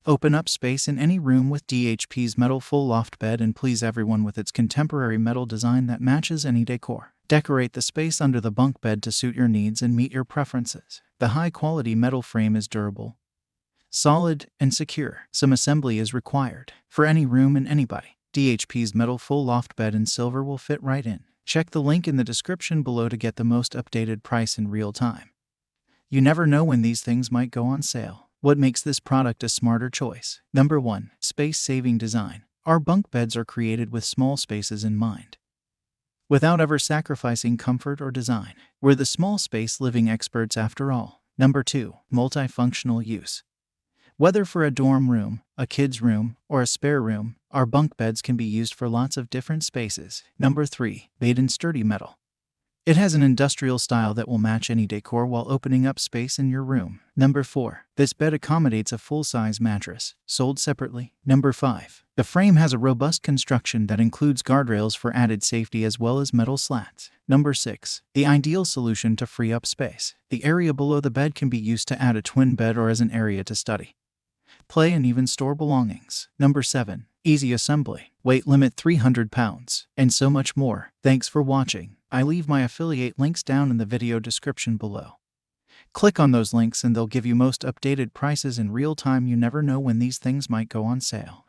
Open up space in any room with DHP's metal full loft bed and please everyone with its contemporary metal design that matches any decor. Decorate the space under the bunk bed to suit your needs and meet your preferences. The high-quality metal frame is durable, solid, and secure. Some assembly is required. For any room and anybody, DHP's metal full loft bed in silver will fit right in. Check the link in the description below to get the most updated price in real time. You never know when these things might go on sale. What makes this product a smarter choice? Number 1. Space-saving design. Our bunk beds are created with small spaces in mind, without ever sacrificing comfort or design. We're the small space living experts after all. Number 2. Multifunctional use. Whether for a dorm room, a kid's room, or a spare room, our bunk beds can be used for lots of different spaces. Number 3. Made in sturdy metal. It has an industrial style that will match any decor while opening up space in your room. Number 4. This bed accommodates a full-size mattress, sold separately. Number 5. The frame has a robust construction that includes guardrails for added safety as well as metal slats. Number 6. The ideal solution to free up space. The area below the bed can be used to add a twin bed or as an area to study, play, and even store belongings. Number 7. Easy assembly. Weight limit 300 pounds. And so much more. Thanks for watching. I leave my affiliate links down in the video description below. Click on those links and they'll give you most updated prices in real time. You never know when these things might go on sale.